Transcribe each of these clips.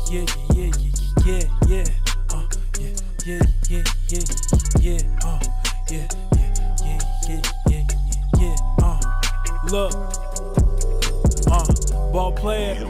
yeah, yeah, yeah, yeah, yeah, yeah, yeah, yeah, yeah, yeah, yeah, yeah, yeah, yeah, look, ball player,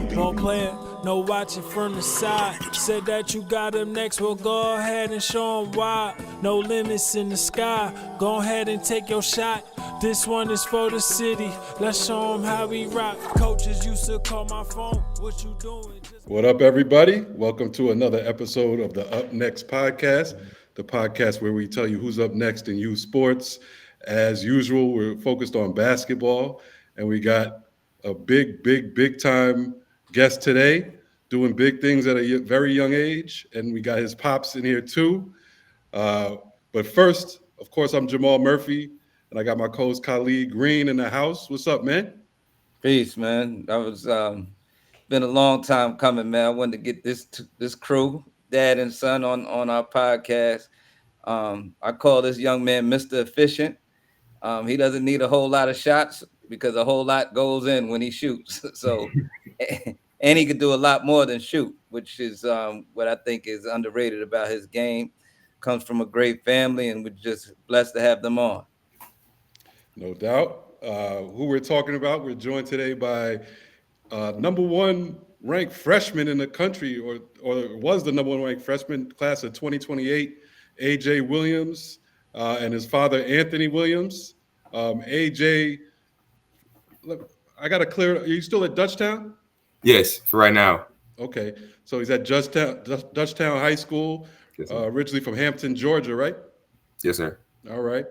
no watching from the side. Said that you got him next, well go ahead and show him why. No limits in the sky, go ahead and take your shot. This one is for the city, let's show him how we rock. Coaches used to call my phone, what you doing? What up, everybody? Welcome to another episode of the Up Next podcast, the podcast where we tell you who's up next in youth sports. As usual, we're focused on basketball, and we got a big time guest today doing big things at a very young age, and we got his pops in here too. Uh, but first, of course, I'm Jamal Murphy, and I got my co-host Khalid Green in the house. What's up, man? Peace, man. That was been a long time coming, man. I wanted to get this crew, dad and son, on our podcast. I call this young man Mr. Efficient. He doesn't need a whole lot of shots because a whole lot goes in when he shoots. So, and he could do a lot more than shoot, which is what I think is underrated about his game. Comes from a great family, and we're just blessed to have them on. No doubt. Who we're talking about, we're joined today by number one ranked freshman in the country, or was the number one ranked freshman class of 2028, AJ Williams, and his father, Anthony Williams. AJ, look, I got to clear, are you still at Dutchtown? Yes, for right now. Okay. So he's at Dutchtown High School, Yes, sir. originally from Hampton, Georgia, right? Yes, sir. All right.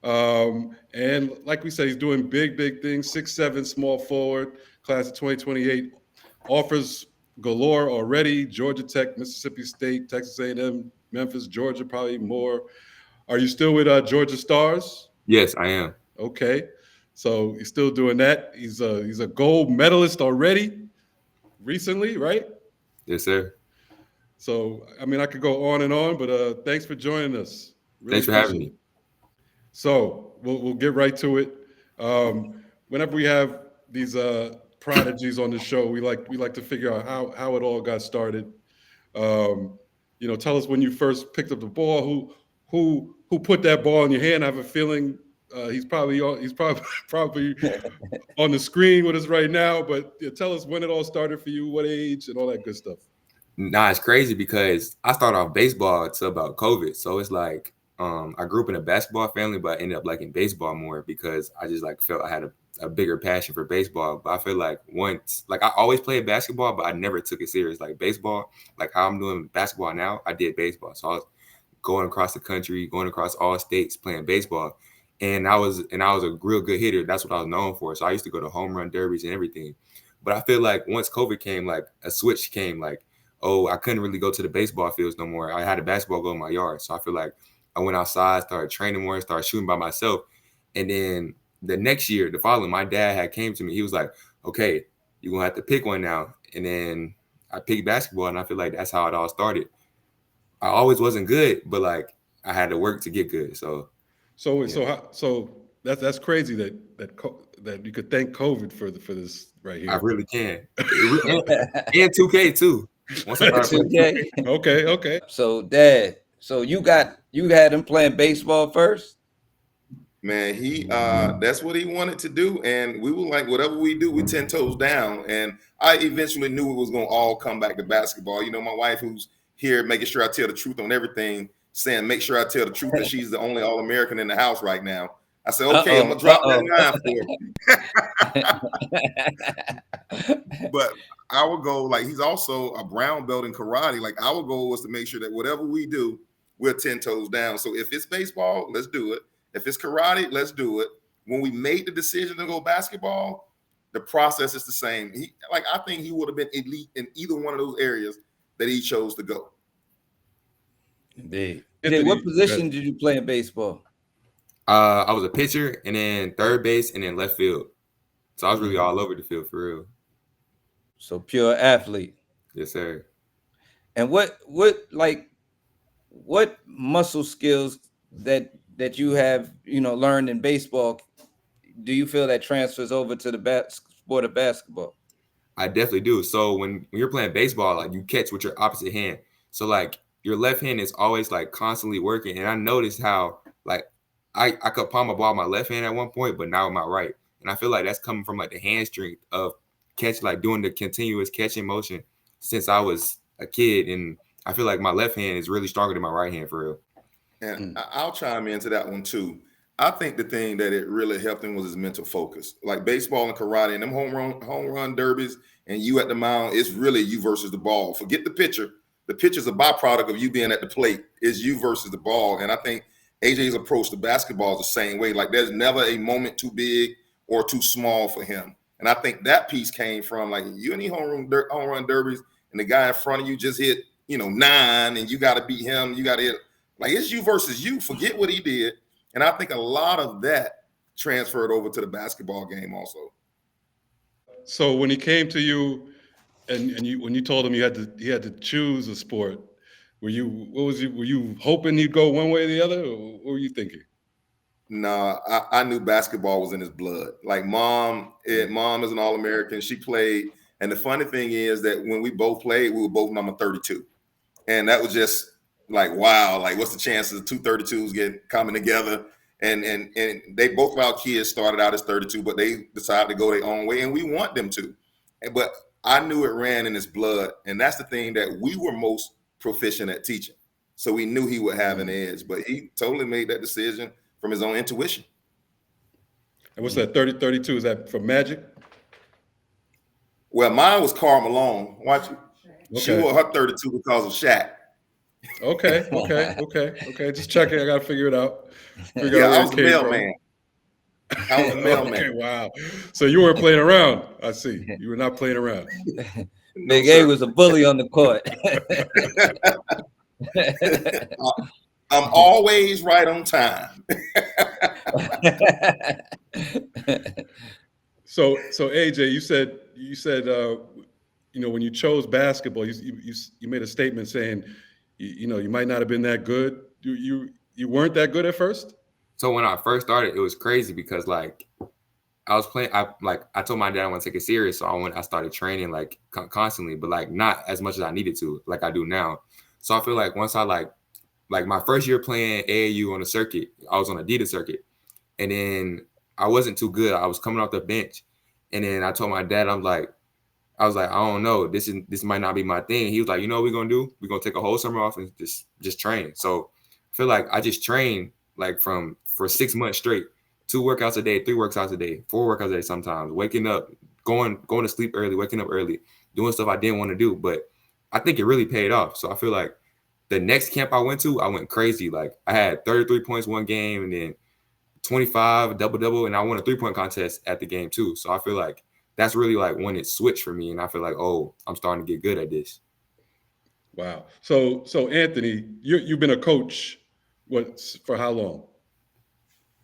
And like we said, he's doing big things. 6'7", small forward, class of 2028. Offers galore already. Georgia Tech, Mississippi State, Texas A&M, Memphis, Georgia, probably more. Are you still with Georgia Stars? Yes, I am. Okay. So he's still doing that. He's a gold medalist already recently, right? Yes, sir. So, I mean, I could go on and on, but thanks for joining us. Really Thanks for having appreciate me. it. So we'll get right to it. Whenever we have these prodigies on the show, we like to figure out how it all got started. Tell us when you first picked up the ball. Who put that ball in your hand? I have a feeling he's probably probably on the screen with us right now. But tell us when it all started for you, what age, and all that good stuff. Nah, it's crazy because I started off baseball to about COVID. So it's like I grew up in a basketball family, but I ended up liking baseball more because I just like felt I had a bigger passion for baseball. But I feel like once, like I always played basketball, but I never took it serious. Like baseball, like how I'm doing basketball now, I did baseball. So I was going across the country, going across all states playing baseball. And I was a real good hitter. That's what I was known for. So I used to go to home run derbies and everything. But I feel like once COVID came, like a switch came, like, oh, I couldn't really go to the baseball fields no more. I had a basketball goal in my yard. So I feel like I went outside, started training more, started shooting by myself. And then the next year, the following, my dad had came to me. He was like, okay, you're going to have to pick one now. And then I picked basketball, and I feel like that's how it all started. I always wasn't good, but like I had to work to get good. So That's crazy that you could thank COVID for this right I here. really can. And 2K too. Once I started playing 2K. 2K. Okay. So, Dad, so you had him playing baseball first? Man, he that's what he wanted to do, and we were like, whatever we do, we 10 toes down. And I eventually knew it was gonna all come back to basketball. You know, my wife, who's here making sure I tell the truth on everything, saying make sure I tell the truth that she's the only All-American in the house right now. I said, okay, I'm gonna drop that 9 for you. But our goal, like he's also a brown belt in karate. Like our goal was to make sure that whatever we do, we're 10 toes down. So if it's baseball, let's do it. If it's karate, let's do it. When we made the decision to go basketball, the process is the same. I think he would have been elite in either one of those areas that he chose to go. Indeed. What position did you play in baseball? I was a pitcher, and then third base, and then left field. So I was really all over the field for real. So pure athlete. Yes, sir. And what muscle skills that you have, learned in baseball, do you feel that transfers over to the sport of basketball? I definitely do. So when you're playing baseball, like you catch with your opposite hand. So like your left hand is always like constantly working. And I noticed how like I could palm a ball with my left hand at one point, but now with my right. And I feel like that's coming from like the hand strength of catch, like doing the continuous catching motion since I was a kid. And I feel like my left hand is really stronger than my right hand for real. And Mm. I'll chime into that one too. I think the thing that it really helped him was his mental focus. Like baseball and karate and them home run derbies and you at the mound, it's really you versus the ball. Forget the pitcher. The pitcher's a byproduct of you being at the plate. It's you versus the ball. And I think AJ's approach to basketball is the same way. Like there's never a moment too big or too small for him. And I think that piece came from like you and home run derbies and the guy in front of you just hit, 9 and you got to beat him. You got to hit like it's you versus you. Forget what he did. And I think a lot of that transferred over to the basketball game also. So when he came to you, and you when you told him he had to choose a sport, were you hoping he'd go one way or the other, or what were you thinking? Nah, I knew basketball was in his blood. Like mom is an All-American. She played. And the funny thing is that when we both played, we were both number 32. And that was just like, wow, like what's the chances of two 32s coming together? And they both of our kids started out as 32, but they decided to go their own way, and we want them to. But I knew it ran in his blood, and that's the thing that we were most proficient at teaching. So we knew he would have an edge, but he totally made that decision from his own intuition. And what's that 30-32? Is that from Magic? Well, mine was Karl Malone. Watch it. She Okay. wore her 32 because of Shaq. Okay. Just checking. I gotta figure it out. Figure Yeah, out I where was it the came from. mailman. I was the mailman. Okay, wow. So you weren't playing around. I see. You were not playing around. No, Big A sir. was a bully on the court. I'm always right on time. So AJ, you said when you chose basketball, you made a statement saying you might not have been that good. You weren't that good at first? So when I first started, it was crazy because like I was playing. I told my dad I want to take it serious, so I started training like constantly, but like not as much as I needed to, like I do now. So I feel like once I like my first year playing AAU on the circuit, I was on a Adidas circuit, and then I wasn't too good. I was coming off the bench, and then I told my dad, I was like, I don't know, this might not be my thing. He was like, you know what we're gonna do? We're gonna take a whole summer off and just train. So I feel like I just trained like for 6 months straight, 2 workouts a day, 3 workouts a day, 4 workouts a day sometimes, waking up, going to sleep early, waking up early, doing stuff I didn't want to do. But I think it really paid off. So I feel like the next camp I went crazy. Like I had 33 points one game and then 25, double, and I won a 3-point contest at the game too. So I feel like that's really like when it switched for me. And I feel like, oh, I'm starting to get good at this. Wow. So Anthony, you've been a coach for how long?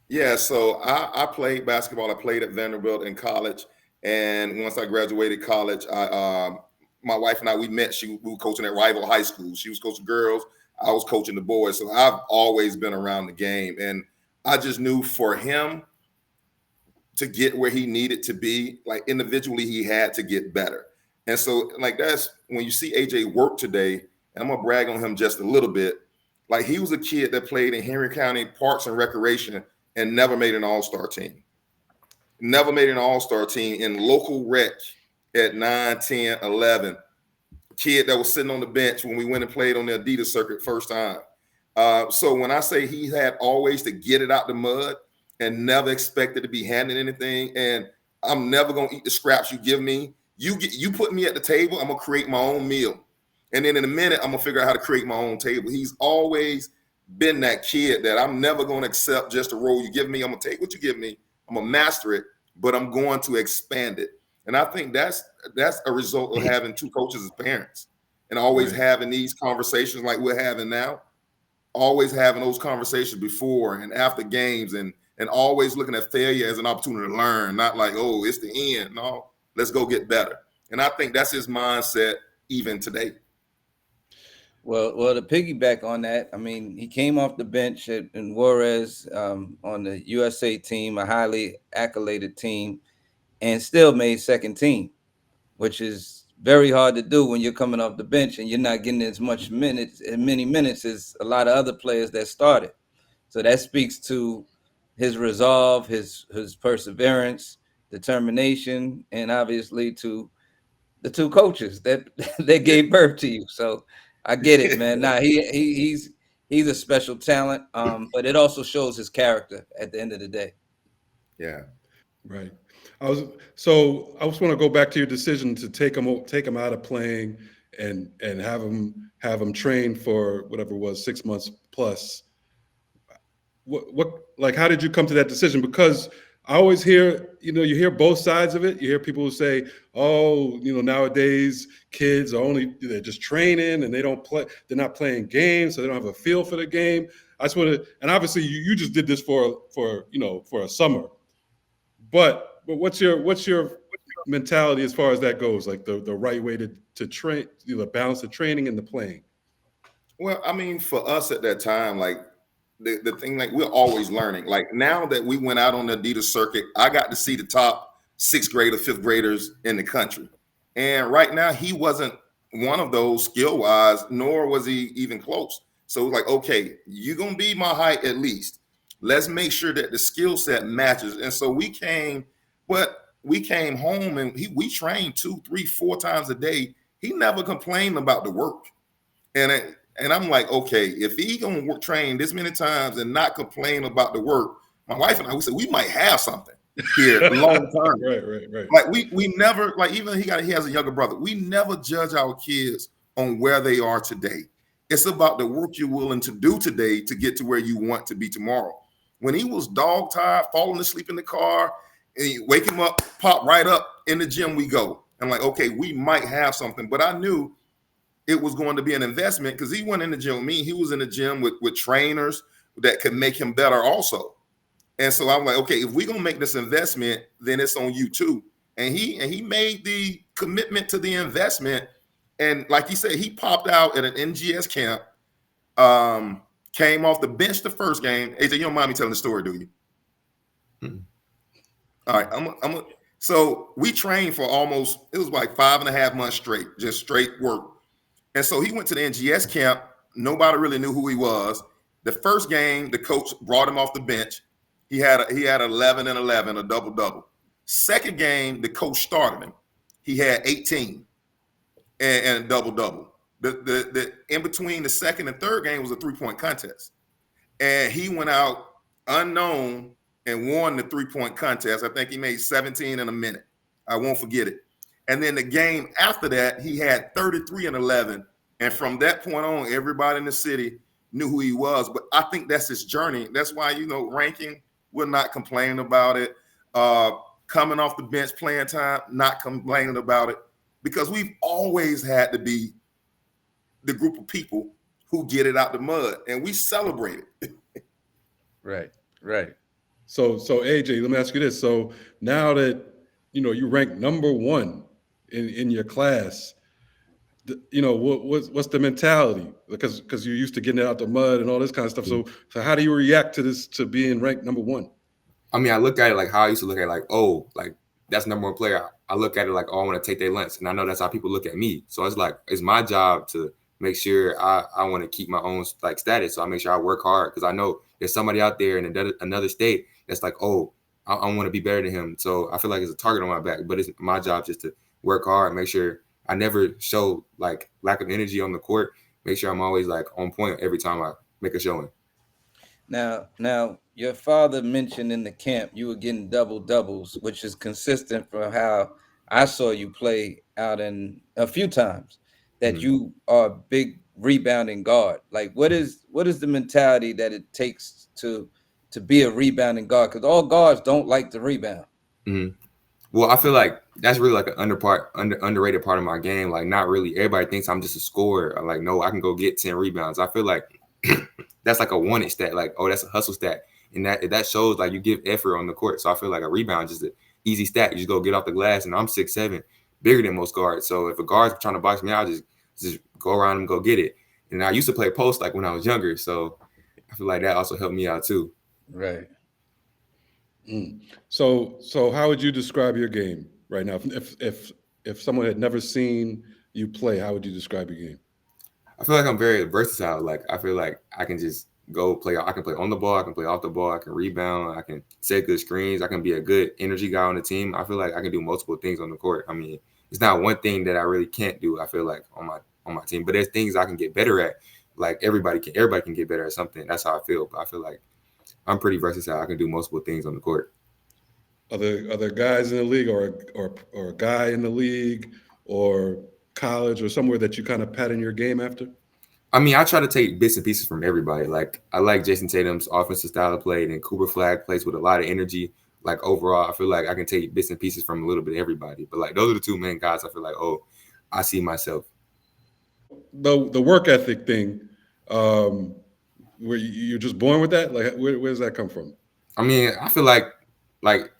Yeah, so I played basketball. I played at Vanderbilt in college, and once I graduated college, my wife and I we met. We were coaching at rival high school. She was coaching girls. I was coaching the boys. So I've always been around the game, and I just knew for him to get where he needed to be, like individually, he had to get better. And so, like that's when you see AJ work today, and I'm gonna brag on him just a little bit. Like he was a kid that played in Henry County Parks and Recreation and never made an all-star team. Never made an all-star team in local rec at 9, 10, 11. Kid that was sitting on the bench when we went and played on the Adidas circuit first time. So when I say he had always to get it out the mud and never expected to be handed anything, and I'm never gonna eat the scraps you give me. You put me at the table, I'm gonna create my own meal. And then in a minute, I'm gonna figure out how to create my own table. He's always been that kid that I'm never going to accept just a role you give me. I'm going to take what you give me. I'm going to master it, but I'm going to expand it. And I think that's a result of having 2 coaches as parents and always having these conversations like we're having now, always having those conversations before and after games and always looking at failure as an opportunity to learn, not like, oh, it's the end. No, let's go get better. And I think that's his mindset even today. Well, to piggyback on that, I mean, he came off the bench in Juarez on the USA team, a highly accoladed team, and still made second team. which is very hard to do when you're coming off the bench and you're not getting as many minutes as a lot of other players that started. So that speaks to his resolve, his perseverance, determination, and obviously to the two coaches that that Yeah. gave birth to you. So I get it, man. Nah, he's a special talent. But it also shows his character at the end of the day. Yeah. Right. I just want to go back to your decision to take him out of playing and have him train for whatever it was 6 months plus. What like how did you come to that decision? Because I always hear, you hear both sides of it. You hear people who say, "Oh, nowadays kids they're just training and they're not playing games, so they don't have a feel for the game." I just want to, and obviously you just did this for a summer. But what's your mentality as far as that goes? Like the right way to train, balance the training and the playing. Well, I mean, for us at that time, like the thing, like we're always learning. Like now that we went out on the Adidas circuit, I got to see the top sixth grader, fifth graders in the country. And right now, he wasn't one of those skill wise, nor was he even close. So it was like, okay, you're gonna be my height at least. Let's make sure that the skill set matches. And so we came home and we trained 2, 3, 4 times a day. He never complained about the work. And and I'm like, okay, if he gonna train this many times and not complain about the work, my wife and I, we said we might have something here long term. Right. Like we never, like, even he has a younger brother. We never judge our kids on where they are today. It's about the work you're willing to do today to get to where you want to be tomorrow. When he was dog tired, falling asleep in the car, and you wake him up, pop right up in the gym, we go. I'm like, okay, we might have something. But I knew it was going to be an investment because he went in the gym with me. He was in the gym with trainers that could make him better also. And so I'm like, okay, if we're gonna make this investment, then it's on you too. And he made the commitment to the investment. And like he said, he popped out at an NGS camp, came off the bench the first game. AJ, you don't mind me telling the story, do you? Hmm. All right, so we trained for almost, it was like 5.5 months straight, just straight work. And so he went to the NGS camp. Nobody really knew who he was. The first game, the coach brought him off the bench. He had 11 and 11, a double-double. Second game, the coach started him. He had 18 and a double-double. The in between the second and third game was a three-point contest. And he went out unknown and won the three-point contest. I think he made 17 in a minute. I won't forget it. And then the game after that, he had 33 and 11. And from that point on, everybody in the city knew who he was. But I think that's his journey. That's why, ranking, we're not complaining about it. Coming off the bench, playing time, not complaining about it. Because we've always had to be the group of people who get it out the mud. And we celebrate it. Right. So AJ, let me ask you this. So now that you rank number one in your class, what's the mentality? Because you're used to getting it out the mud and all this kind of stuff. So how do you react to this, to being ranked number one? I mean, I look at it like how I used to look at it, like, oh, like that's number one player. I look at it like, oh, I want to take their lunch, and I know that's how people look at me. So it's like it's my job to make sure I want to keep my own like status. So I make sure I work hard because I know there's somebody out there in another state that's like, oh, I want to be better than him. So I feel like it's a target on my back, but it's my job just to work hard, make sure I never show like lack of energy on the court. Make sure I'm always like on point every time I make a showing. Now, your father mentioned in the camp you were getting double doubles, which is consistent from how I saw you play out in a few times. That you are a big rebounding guard. Like, what is the mentality that it takes to be a rebounding guard? Because all guards don't like to rebound. Mm-hmm. Well, I feel like that's really like an underrated part of my game. Like, not really. Everybody thinks I'm just a scorer. I'm like, no, I can go get 10 rebounds. I feel like that's like a wanted stat. Like, oh, that's a hustle stat. And that shows like you give effort on the court. So I feel like a rebound is just an easy stat. You just go get off the glass, and I'm 6'7", bigger than most guards. So if a guard's trying to box me out, just go around and go get it. And I used to play post like when I was younger. So I feel like that also helped me out too. Right. So how would you describe your game right now? if someone had never seen you play, how would you describe your game? I feel like I'm very versatile. Like I feel like I can just go play. I can play on the ball. I can play off the ball. I can rebound. I can set good screens. I can be a good energy guy on the team. I feel like I can do multiple things on the court. I mean, it's not one thing that I really can't do. I feel like on my team, but there's things I can get better at. Like everybody can get better at something. That's how I feel. But I feel like I'm pretty versatile. I can do multiple things on the court. Are there guys in the league, or a guy in the league, or college, or somewhere that you kind of pattern your game after? I mean, I try to take bits and pieces from everybody. Like I like Jason Tatum's offensive style of play, and Cooper Flag plays with a lot of energy. Like overall, I feel like I can take bits and pieces from a little bit of everybody. But like those are the two main guys I feel like, oh, I see myself. The work ethic thing, um, where you're just born with that? Like, where does that come from? I mean, I feel like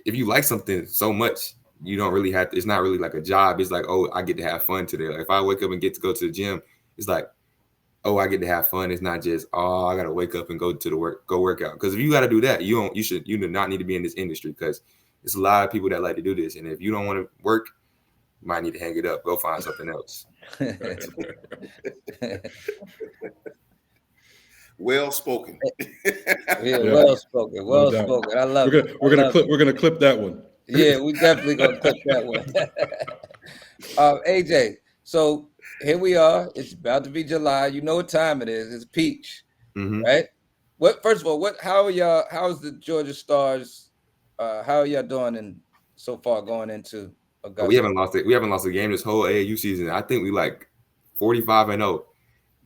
if you like something so much, you don't really have to, it's not really like a job. It's like, oh, I get to have fun today. Like if I wake up and get to go to the gym, it's like, oh, I get to have fun. It's not just, oh, I gotta wake up and go to go work out. Because if you gotta do that, you do not need to be in this industry, because it's a lot of people that like to do this. And if you don't want to work, you might need to hang it up. Go find something else. Well spoken. Yeah, well spoken. Well No doubt. spoken. I love it. We're gonna clip that one. Yeah, we definitely gonna clip that one. AJ, so here we are. It's about to be July. You know what time it is. It's peach, Mhm. right? First of all, how are y'all? How's the Georgia Stars? How are y'all doing so far going into Augusta? We haven't lost a game this whole AAU season. I think we like 45-0,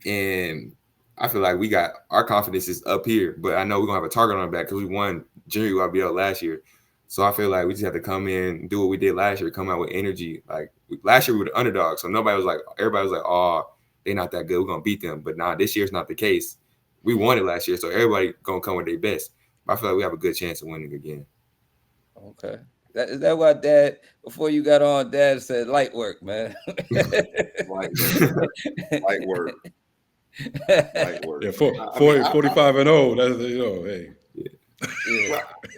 and I feel like we got our confidence is up here. But I know we're gonna have a target on our back because we won Junior YBL last year. So I feel like we just have to come in, do what we did last year, come out with energy. Like last year we were the underdog, so everybody was like, oh, they're not that good. We're gonna beat them. But nah, this year's not the case. We won it last year, so everybody gonna come with their best. But I feel like we have a good chance of winning again. Okay. Is that why Dad, before you got on, Dad said light work, man? Light work. Light work. Yeah, 45-0. That's, hey.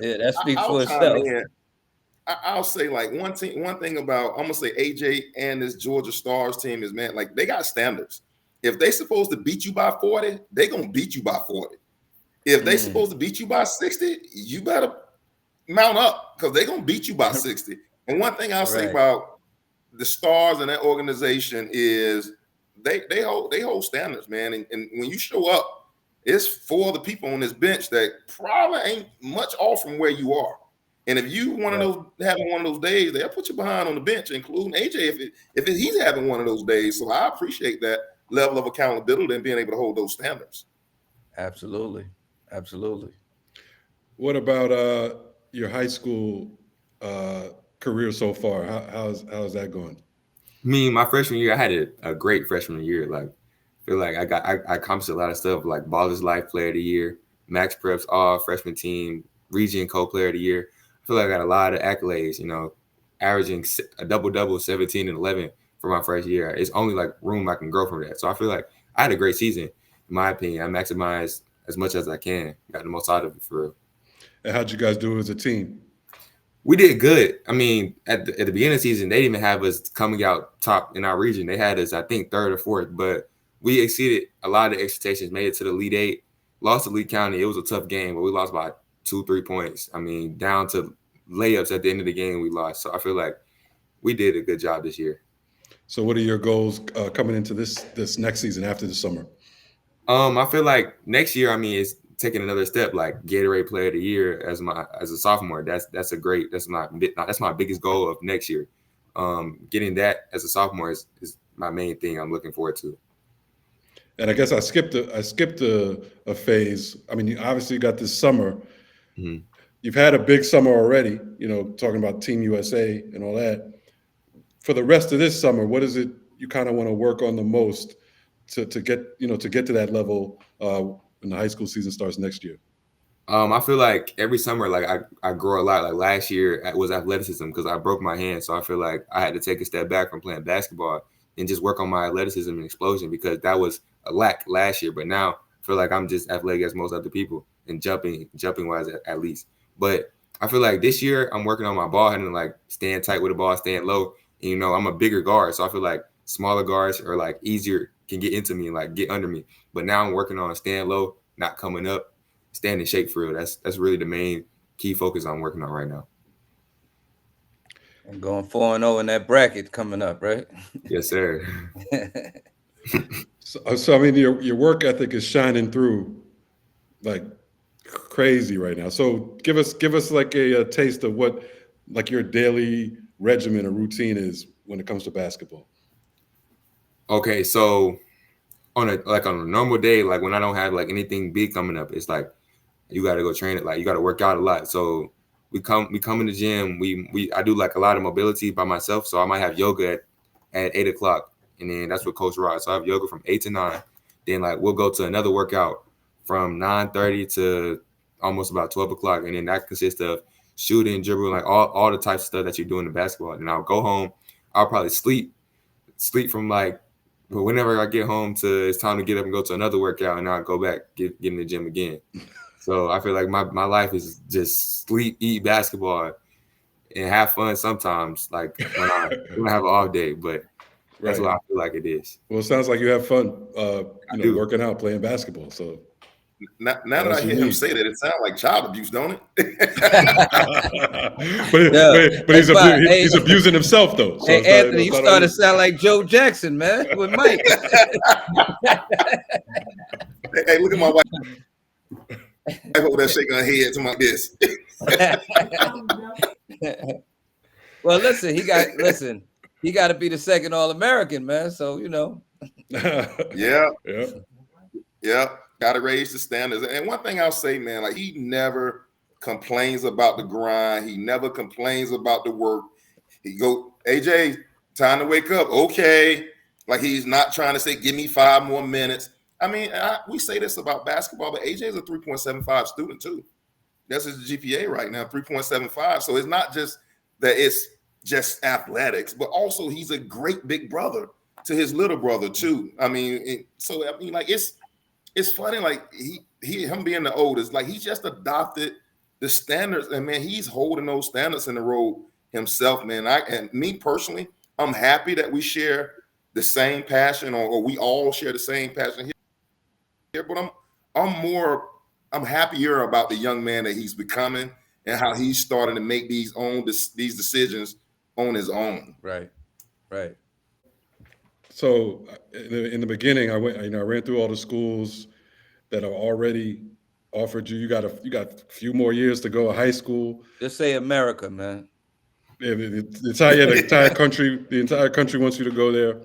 Yeah, that speaks for I'll itself. chime in. I'll say like one thing about, I'm gonna say AJ and this Georgia Stars team is, man, like they got standards. If they supposed to beat you by 40, they gonna beat you by 40. If they supposed to beat you by 60, you better mount up, because they're gonna beat you by 60. And one thing I'll say about the Stars and that organization is they hold standards, man. And when you show up, it's for the people on this bench that probably ain't much off from where you are. And if you having one of those days, they'll put you behind on the bench, including AJ if he's having one of those days. So I appreciate that level of accountability and being able to hold those standards. Absolutely. What about your high school career so far? How's that going? Me, my freshman year, I had a great freshman year. Like, I feel like I accomplished a lot of stuff, like Baller's Life Player of the Year, Max Preps All Freshman Team, Region Co-Player of the Year. I feel like I got a lot of accolades, averaging a double-double, 17 and 11 for my first year. It's only like room I can grow from that. So I feel like I had a great season, in my opinion. I maximized as much as I can, got the most out of it for real. And how'd you guys do as a team? We did good. I mean, at the beginning of the season, they didn't even have us coming out top in our region. They had us, I think, third or fourth, but we exceeded a lot of expectations, made it to the Elite Eight, lost to Lee County. It was a tough game, but we lost by 2-3 points. I mean, down to layups at the end of the game, we lost. So I feel like we did a good job this year. So what are your goals coming into this next season after the summer? I feel like next year, I mean, it's taking another step, like Gatorade Player of the Year as a sophomore. That's my biggest goal of next year. Getting that as a sophomore is my main thing I'm looking forward to. And I guess I skipped a phase. I mean, you obviously got this summer. Mm-hmm. You've had a big summer already, talking about Team USA and all that. For the rest of this summer, what is it you kind of want to work on the most to get to that level when the high school season starts next year? I feel like every summer, like I grow a lot. Like last year was athleticism, because I broke my hand. So I feel like I had to take a step back from playing basketball and just work on my athleticism and explosion, because that was a lack last year. But now I feel like I'm just athletic as most other people, and jumping wise at least. But I feel like this year I'm working on my ball handling, like staying tight with the ball, staying low, And, you know, I'm a bigger guard, so I feel like smaller guards are like easier, can get into me and like get under me. But now I'm working on staying low, not coming up, staying in shape for real. That's really the main key focus I'm working on right now. And going 4-0 in that bracket coming up, right? Yes, sir. So I mean, your work ethic is shining through like crazy right now. So give us like a taste of what like your daily regimen or routine is when it comes to basketball. Okay, so on a normal day, like when I don't have like anything big coming up, it's like you got to go train it. Like you got to work out a lot. So we come in the gym. I do like a lot of mobility by myself. So I might have yoga at 8 o'clock, and then that's what Coach Rod. So I have yoga from 8 to 9. Then like we'll go to another workout from 9:30 to almost about 12 o'clock, and then that consists of shooting, dribbling, like all the types of stuff that you do in the basketball. And I'll go home. I'll probably sleep from like. But whenever I get home to it's time to get up and go to another workout, and I'll go back, get in the gym again. So I feel like my life is just sleep, eat basketball, and have fun sometimes, like when I have an off day. But that's Right. what I feel like it is. Well, it sounds like you have fun, do. working out, playing basketball. So Now that I that's hear him say that, it sounds like child abuse, don't it? but he's abusing himself though. So Hey, it's not, Anthony, it's you not started on to sound like Joe Jackson, man, with Mike. Hey, look at my wife over there shaking her head to my this. Well, listen, he got to be the second All-American, man. So, you know. Yeah. Yeah. Yeah. Got to raise the standards. And one thing I'll say, man, like he never complains about the grind. He never complains about the work. He go, AJ, time to wake up. Okay. Like he's not trying to say, give me 5 more minutes. I mean, we say this about basketball, but AJ is a 3.75 student too. That's his GPA right now, 3.75. So it's not just that it's just athletics, but also he's a great big brother to his little brother too. I mean, like it's funny, like him being the oldest, like he just adopted the standards, and man, he's holding those standards in the road himself, man. And me personally, I'm happy that we share the same passion, or we all share the same passion here. But I'm happier about the young man that he's becoming and how he's starting to make these decisions on his own. Right. So in the beginning, I ran through all the schools that are already offered you. You got a few more years to go to high school. Just say America, man. Yeah, the entire country wants you to go there.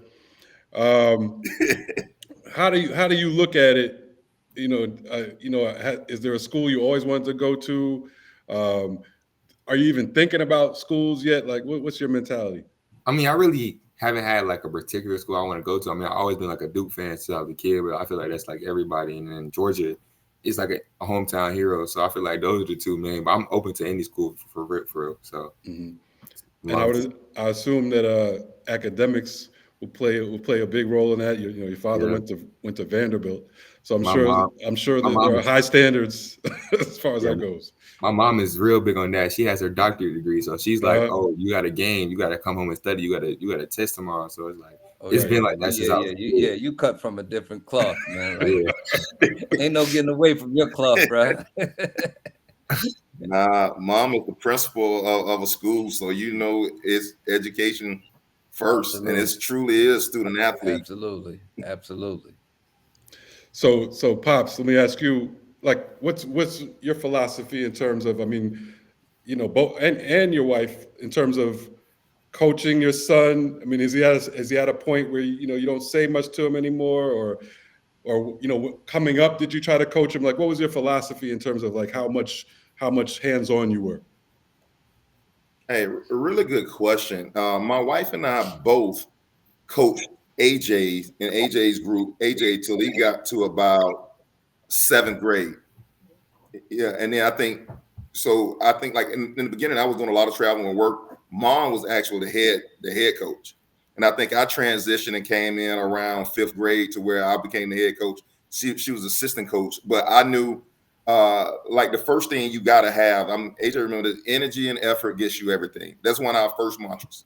How do you look at it? Is there a school you always wanted to go to? Are you even thinking about schools yet? Like, what's your mentality? I mean, I really haven't had like a particular school I want to go to. I mean, I've always been like a Duke fan since I was a kid, but I feel like that's like everybody. And then Georgia is like a hometown hero, so I feel like those are the two main. But I'm open to any school for real. So, And I assume that academics will play a big role in that. Your father went to Vanderbilt, so I'm sure that there are high standards as far as that goes. My mom is real big on that. She has her doctorate degree, so she's like, "Oh, you got a game. You got to come home and study. You got to test tomorrow." So it's like it's been like that since I was you cut from a different cloth, man. Right? Ain't no getting away from your cloth, bro. Nah, mom is the principal of a school, so it's education first. Absolutely. And it truly is student athlete. Absolutely. So Pops, let me ask you, like, what's your philosophy in terms of, I mean, both and your wife in terms of coaching your son? I mean, is he at a point where you don't say much to him anymore, or coming up, did you try to coach him? Like, what was your philosophy in terms of like how much hands-on you were? Hey, a really good question. My wife and I both coached AJ in AJ's group, AJ till he got to about 7th grade. Yeah, and then I think like in the beginning, I was doing a lot of traveling and work. Mom was actually the head coach. And I think I transitioned and came in around 5th grade to where I became the head coach. She was assistant coach, but I knew like the first thing you got to have, AJ, remember, that energy and effort gets you everything. That's one of our first mantras.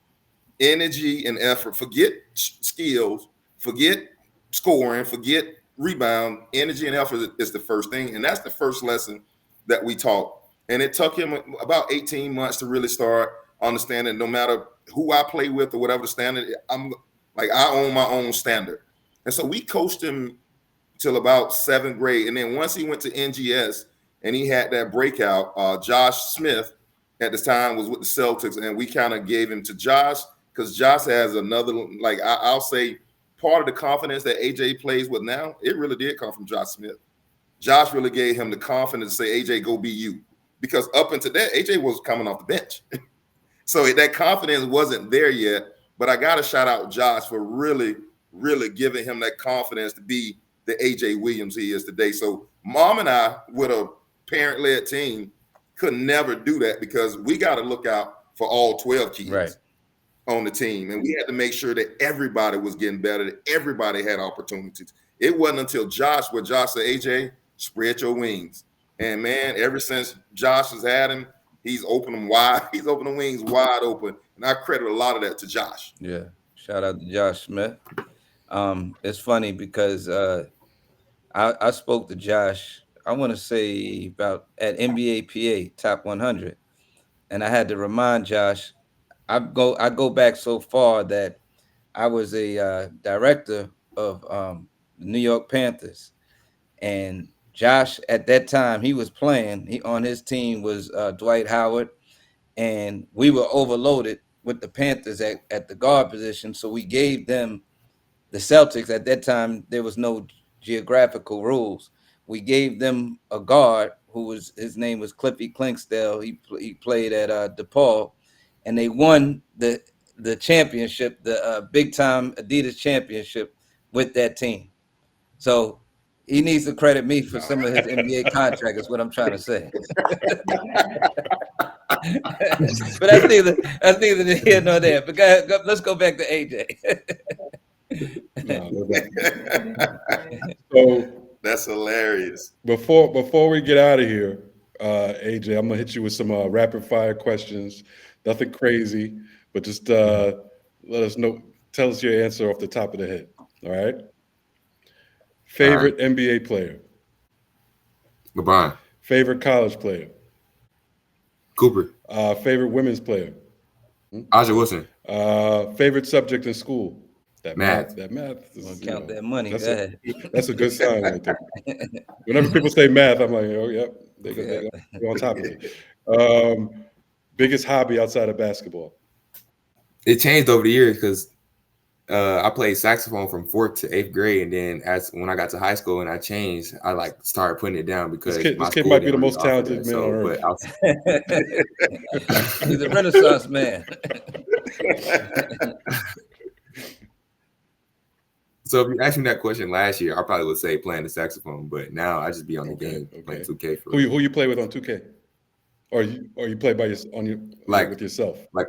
energy and effort. Forget skills, forget scoring, forget rebound. Energy and effort is the first thing. And that's the first lesson that we taught. And it took him about 18 months to really start understanding no matter who I play with or whatever the standard, I'm like, I own my own standard. And so we coached him till about 7th grade. And then once he went to NGS and he had that breakout, Josh Smith at the time was with the Celtics, and we kind of gave him to Josh because Josh has another, like I'll say, part of the confidence that AJ plays with now, it really did come from Josh Smith. Josh really gave him the confidence to say, AJ, go be you. Because up until that, AJ was coming off the bench. So that confidence wasn't there yet. But I got to shout out Josh for really, really giving him that confidence to be the AJ Williams he is today. So Mom and I, with a parent-led team, could never do that because we got to look out for all 12 kids on the team. And we had to make sure that everybody was getting better, that everybody had opportunities. It wasn't until Josh said, AJ, spread your wings. And man, ever since Josh has had him, he's opened them wide. He's opened the wings wide open. And I credit a lot of that to Josh. Yeah. Shout out to Josh Smith. It's funny because I spoke to Josh, I want to say about at NBA PA Top 100. And I had to remind Josh, I go back so far that I was a director of the New York Panthers. And Josh, at that time, he was playing. He on his team was Dwight Howard, and we were overloaded with the Panthers at the guard position. So we gave them the Celtics. At that time, there was no geographical rules. We gave them a guard his name was Cliffy Clinksdale. He played at DePaul, and they won the championship, the big time Adidas championship with that team. So he needs to credit me for some of his NBA contract, is what I'm trying to say. But that's neither here nor there. But let's go back to AJ. So that's hilarious. Before we get out of here, AJ, I'm gonna hit you with some rapid fire questions. Nothing crazy, but just let us know. Tell us your answer off the top of the head. All right. Favorite NBA player? LeBron. Favorite college player? Cooper. Favorite women's player? Aja Wilson. Favorite subject in school? Math. That math. Count that money. That's a good sign right there. Whenever people say math, I'm like, oh, yep, they're on top of it. Biggest hobby outside of basketball? It changed over the years because I played saxophone from 4th to 8th grade, and then when I got to high school and I changed, I started putting it down because this kid might be the most talented man on earth. He's a Renaissance man. So if you asked me that question last year, I probably would say playing the saxophone, but now I just be on the game playing 2K. Who you play with on 2K, or you play by with yourself? Like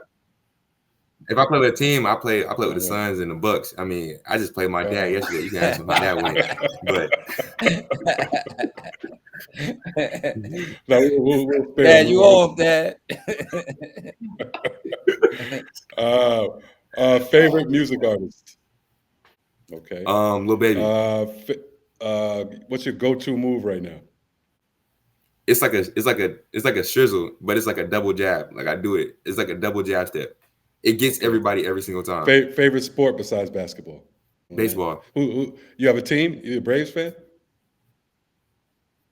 if I play with a team, I play with the Suns and the Bucks. I mean, I just played my dad yesterday. You can ask him how that went, but Dad, you owe him, Dad. Favorite music artist? Okay. Lil Baby. What's your go-to move right now? It's like a shizzle, but it's like a double jab. Like I do it. It's like a double jab step. It gets everybody every single time. Favorite sport besides basketball? Baseball. Who you have a team? You a Braves fan?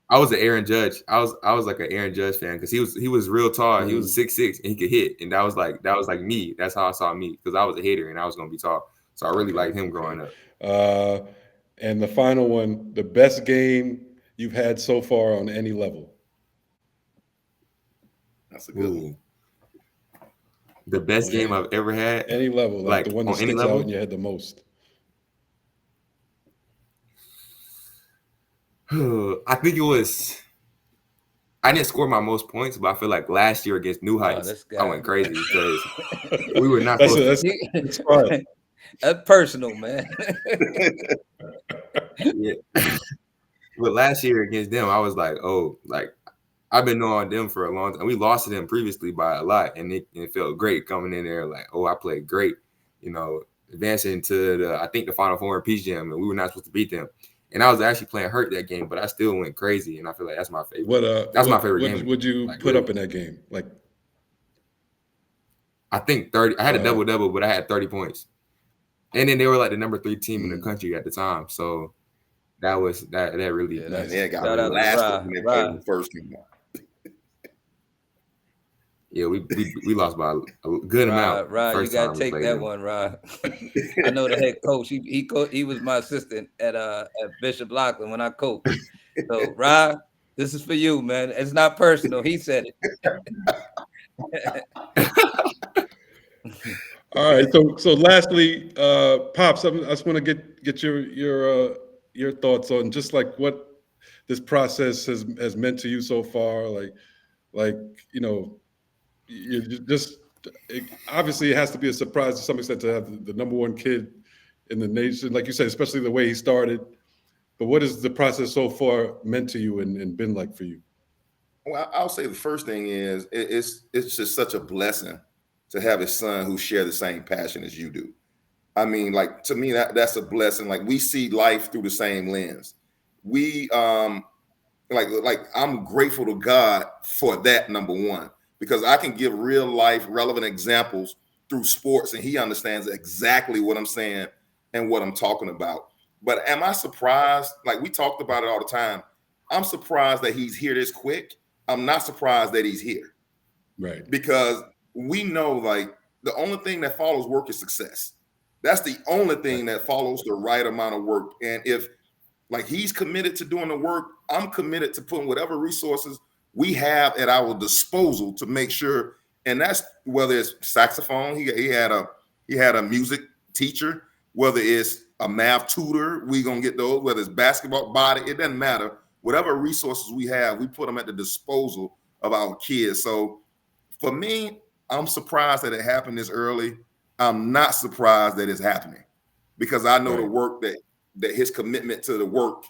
I was an Aaron Judge. I was like an Aaron Judge fan because he was real tall. Mm-hmm. He was 6'6" and he could hit, and that was like me. That's how I saw me because I was a hitter and I was gonna be tall. So I really liked him growing up. And the final one, the best game you've had so far on any level? That's a good one. The best game I've ever had? Any level, like the one that sticks out and you had the most. I think it was. I didn't score my most points, but I feel like last year against New Heights, I went crazy because we were not. That's fun. That's personal, man. Yeah. But last year against them, I was like, oh, like I've been knowing them for a long time. We lost to them previously by a lot, and it felt great coming in there like, oh, I played great. you know, advancing to I think the Final Four in Peach Jam, and we were not supposed to beat them. And I was actually playing hurt that game, but I still went crazy, and I feel like that's my favorite. That's my favorite game. Would you like, put really. up in that game? Like, I think 30. I had a double, but I had 30 points. And then they were like the number 3 team in the country at the time. So that really nice. Shout got out to blasted when they played when the first came out. Yeah, we lost by a good amount. Rod, you gotta take that one, Rod. I know the head coach. He was my assistant at Bishop Lockland when I coached. So Rod, this is for you, man. It's not personal. He said it. all right. So lastly, Pops, I just want to get your thoughts on just like what this process has meant to you so far. Like you know, you just obviously it has to be a surprise to some extent to have the number one kid in the nation, like you said, especially the way he started. But what has the process so far meant to you and been like for you? Well, I'll say the first thing is it's just such a blessing to have a son who share the same passion as you do. I mean, like to me, that's a blessing. Like we see life through the same lens. We like I'm grateful to God for that, number one, because I can give real life relevant examples through sports, and he understands exactly what I'm saying and what I'm talking about. But am I surprised? Like we talked about it all the time. I'm surprised that he's here this quick. I'm not surprised that he's here. Right. Because we know like the only thing that follows work is success. That's the only thing that follows the right amount of work. And if like he's committed to doing the work, I'm committed to putting whatever resources we have at our disposal to make sure. And that's whether it's saxophone, he had a music teacher, whether it's a math tutor, we gonna get those, whether it's basketball body, it doesn't matter. Whatever resources we have, we put them at the disposal of our kids. So for me, I'm surprised that it happened this early. I'm not surprised that it's happening because I know the work that his commitment to the work,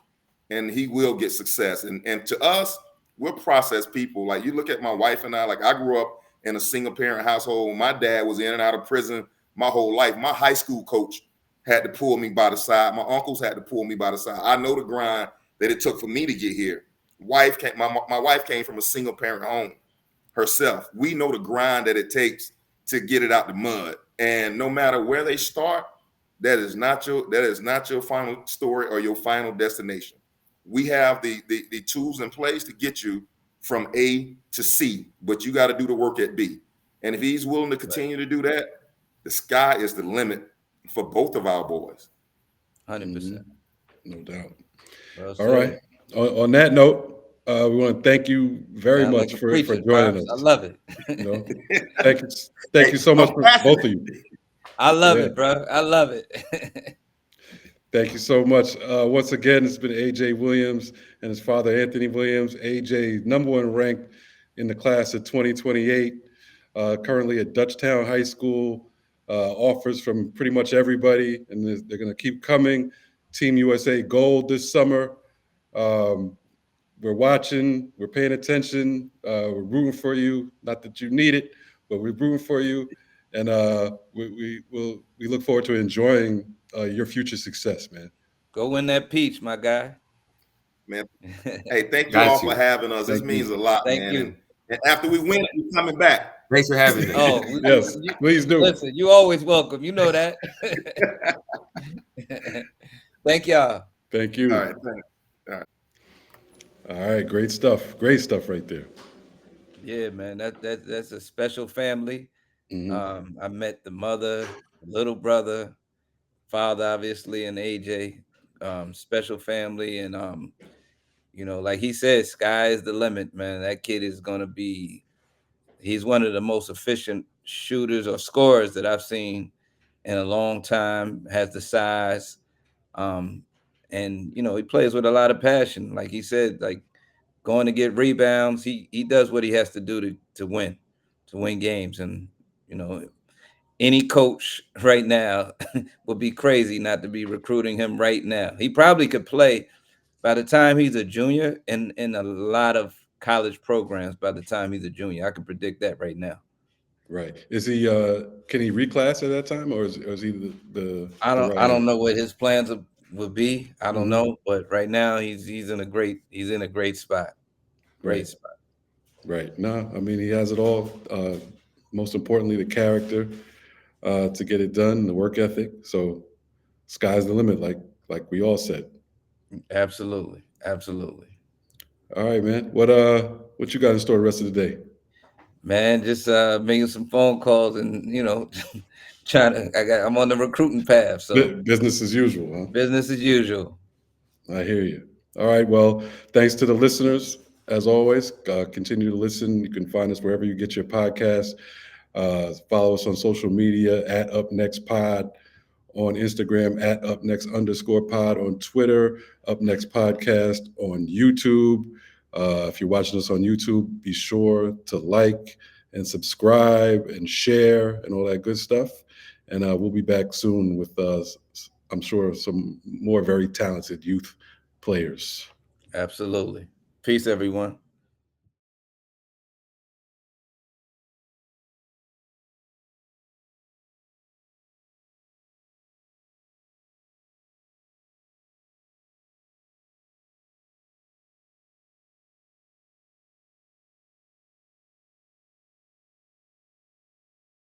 and he will get success. And to us, we're process people. Like you look at my wife and I, like I grew up in a single parent household. My dad was in and out of prison my whole life. My high school coach had to pull me by the side. My uncles had to pull me by the side. I know the grind that it took for me to get here. My wife came from a single parent home herself. We know the grind that it takes to get it out the mud. And no matter where they start, that is not your final story or your final destination. We have the tools in place to get you from A to C, but you got to do the work at B. And if he's willing to continue to do that, the sky is the limit for both of our boys. 100%. No doubt. Well All right. On that note, we want to thank you very much like for joining us. I love it. You know, thank you so much for both of you. I love it, bro. I love it. Thank you so much. Once again, it's been AJ Williams and his father, Anthony Williams. AJ, number one ranked in the class of 2028, currently at Dutchtown High School. Offers from pretty much everybody, and they're going to keep coming. Team USA Gold this summer. We're watching, we're paying attention, we're rooting for you. Not that you need it, but we're rooting for you. And we look forward to enjoying your future success, man. Go win that peach, my guy. Man, hey, thank you all for having us. This means a lot, man. Thank you. And after we win, we're coming back. Thanks for having me. Oh, yes, please do. Listen, you always welcome. You know that. Thank y'all. Thank you. All right, thanks. All right, great stuff. Great stuff right there. Yeah, man, that's a special family. Mm-hmm. I met the mother, little brother, father, obviously, and AJ. Special family, and you know, like he said, sky is the limit, man. That kid is gonna be. He's one of the most efficient shooters or scorers that I've seen in a long time. Has the size, and you know, he plays with a lot of passion. Like he said, like going to get rebounds. He does what he has to do to win games. And you know, any coach right now would be crazy not to be recruiting him right now. He probably could play by the time he's a junior in a lot of college programs. By the time he's a junior, I can predict that right now. Right. Is he? Can he reclass at that time, or is he the I the don't right I don't age? know what his plans would be. I don't Mhm. know, but right now he's in a great spot. Great Right. spot. Right. No, I mean he has it all. Most importantly, the character to get it done, the work ethic. So sky's the limit, like we all said. Absolutely. Absolutely. All right, man. What you got in store the rest of the day? Man, just making some phone calls and I'm on the recruiting path, so Business as usual, business as usual. huh? I hear you. All right. Well, thanks to the listeners. As always, continue to listen. You can find us wherever you get your podcasts. Follow us on social media at Up Next Pod, on Instagram at upnext_pod, on Twitter, Up Next Podcast, on YouTube. If you're watching us on YouTube, be sure to like and subscribe and share and all that good stuff. And we'll be back soon with, I'm sure, some more very talented youth players. Absolutely. Peace, everyone.